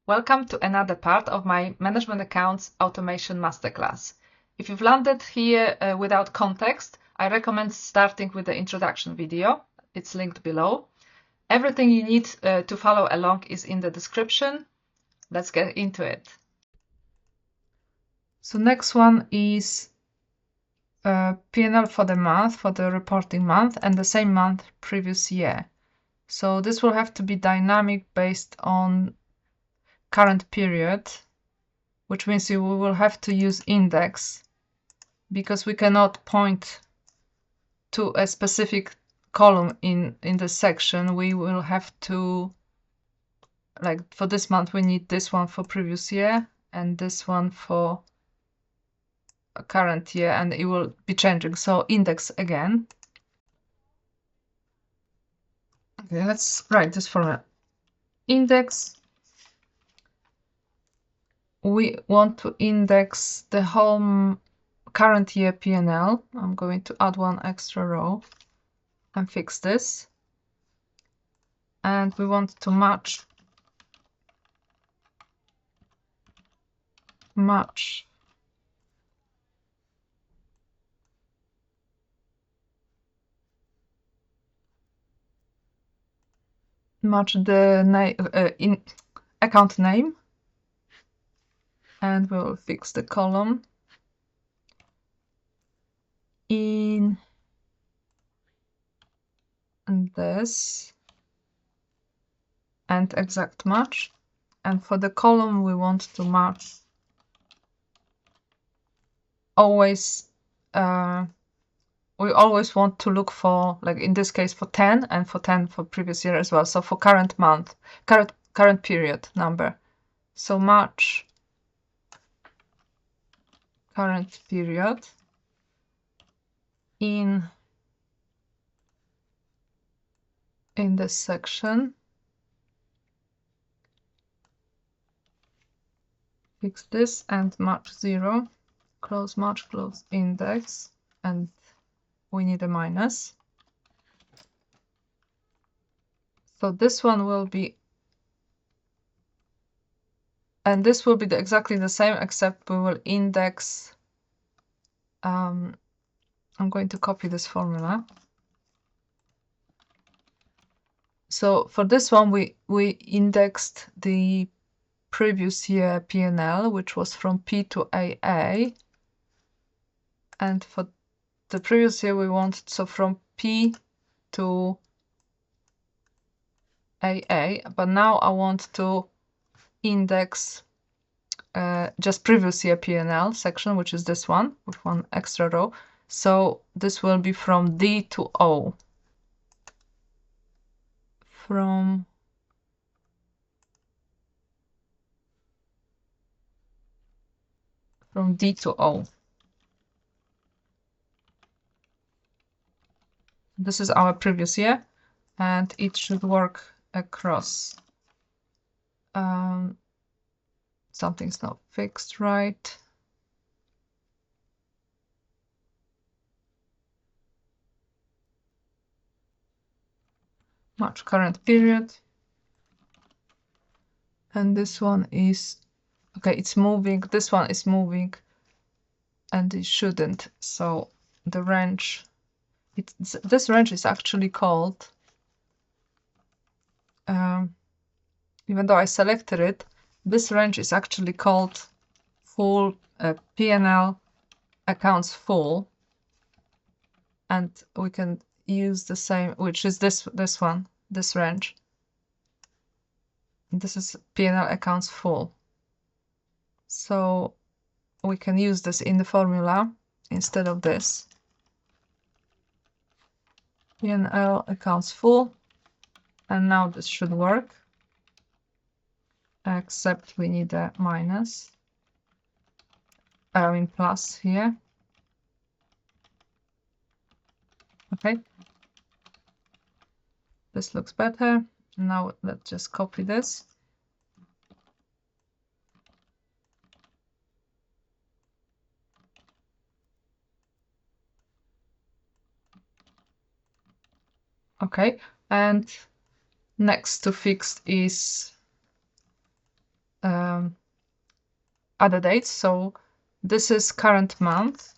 Welcome to another part of my Management Accounts Automation Masterclass. If you've landed here without context, I recommend starting with the introduction video. It's linked below. Everything you need to follow along is in the description. Let's get into it. So next one is P&L for the month, for the reporting month, and the same month previous year. So this will have to be dynamic based on current period, which means we will have to use index because we cannot point to a specific column in the section. We will have to, like for this month, we need this one for previous year and this one for a current year, and it will be changing. So index again. Okay, let's write this formula. Index. We want to index the whole current year P&L. I'm going to add one extra row and fix this. And we want to match the name account name, and we'll fix the column in this and exact match. And for the column, we want to match always. We always want to look for, like in this case, for 10 and for 10 for previous year as well. So for current month, current period number. So match current period in this section. Fix this and match 0. Close match, close index, and we need a minus. So this one will be, and this will be exactly the same, except we will index. I'm going to copy this formula. So for this one, we indexed the previous year P&L, which was from P to AA. And for the previous year, we want, so from P to AA, but now I want to index just previous year P&L section, which is this one with one extra row. So this will be from D to O. From D to O. This is our previous year, and it should work across. Something's not fixed right. Match current period. And this one is, okay, it's moving. This one is moving, and it shouldn't. So the range, this range is actually called, even though I selected it, this range is actually called full P&L accounts full, and we can use the same, which is this one, this range. This is P&L accounts full. So we can use this in the formula instead of this. P&L accounts full, and now this should work, except we need a minus, I mean plus here. Okay, this looks better. Now let's just copy this. Okay, and next to fix is other dates. So this is current month,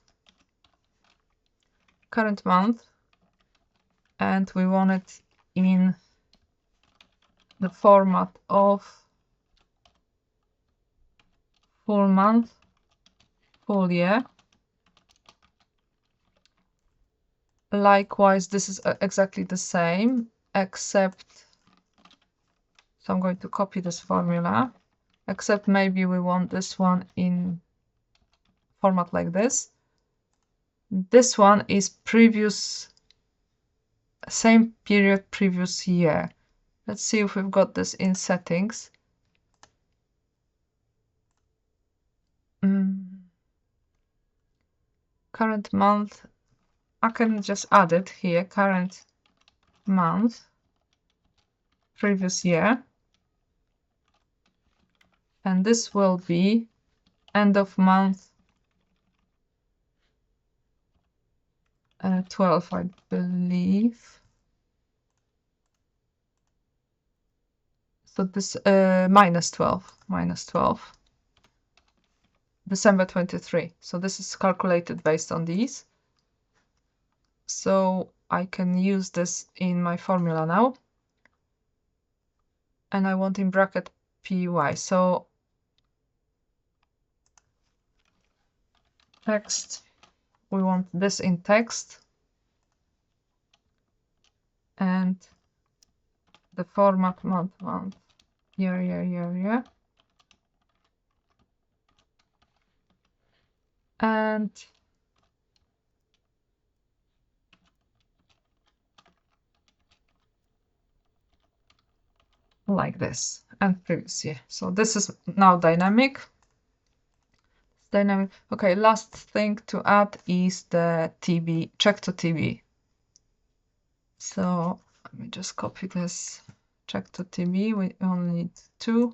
and we want it in the format of full month, full year. Likewise, this is exactly the same, except, so I'm going to copy this formula, except maybe we want this one in format like this. This one is previous, same period, previous year. Let's see if we've got this in settings. Current month, I can just add it here, current month, previous year. And this will be end of month 12, I believe. So this minus 12, December 23. So this is calculated based on these. So I can use this in my formula now. And I want in bracket PY. So text, we want this in text. And the format month, year. And like this, and previous year. So this is now dynamic. Okay, last thing to add is the TB, check to TB. So let me just copy this, check to TB. We only need 2.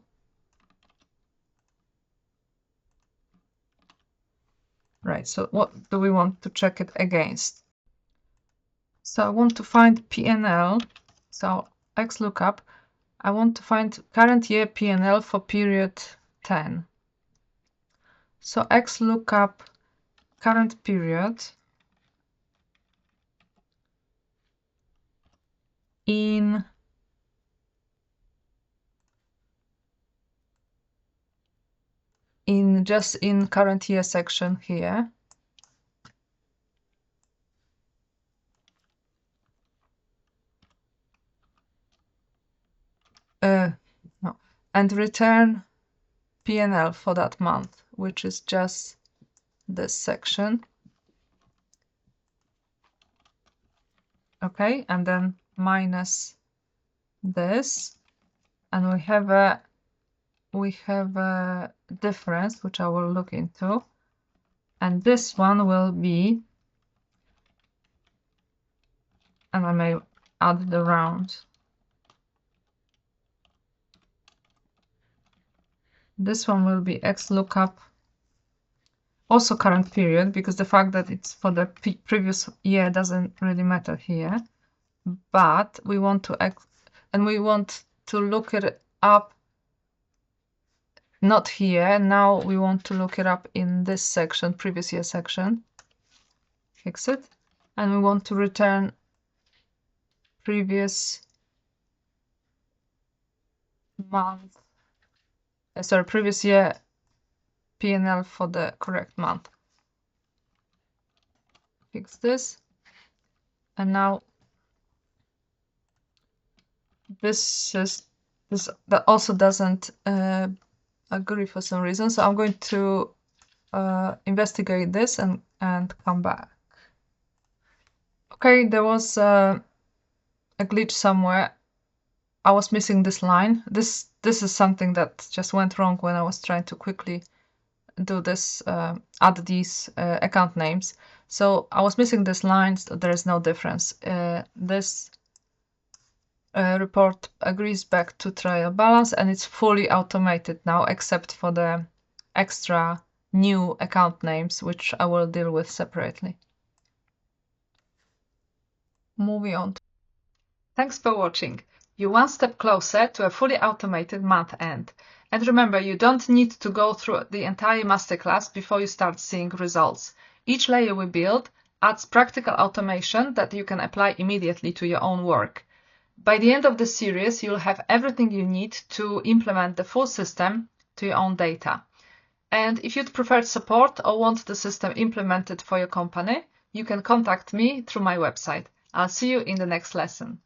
Right, so what do we want to check it against? So I want to find P&L. So XLOOKUP, I want to find current year P&L for period 10. So XLOOKUP current period in just in current year section here. No, and return P&L for that month, which is just this section. Okay, and then minus this, and we have a difference which I will look into, and this one will be, and I may add the round. This one will be XLOOKUP, also current period, because the fact that it's for the previous year doesn't really matter here. But we want to look it up, not here. Now we want to look it up in this section, previous year section. Fix it, and we want to return previous month. Sorry, previous year P&L for the correct month. Fix this, and now that also doesn't agree for some reason. So I'm going to investigate this and come back. Okay, there was a glitch somewhere. I was missing this line. This is something that just went wrong when I was trying to quickly do this, add these account names. So I was missing this line, so there is no difference. This report agrees back to trial balance, and it's fully automated now, except for the extra new account names, which I will deal with separately. Moving on. Thanks for watching. You're one step closer to a fully automated month end. And remember, you don't need to go through the entire masterclass before you start seeing results. Each layer we build adds practical automation that you can apply immediately to your own work. By the end of the series, you'll have everything you need to implement the full system to your own data. And if you'd prefer support or want the system implemented for your company, you can contact me through my website. I'll see you in the next lesson.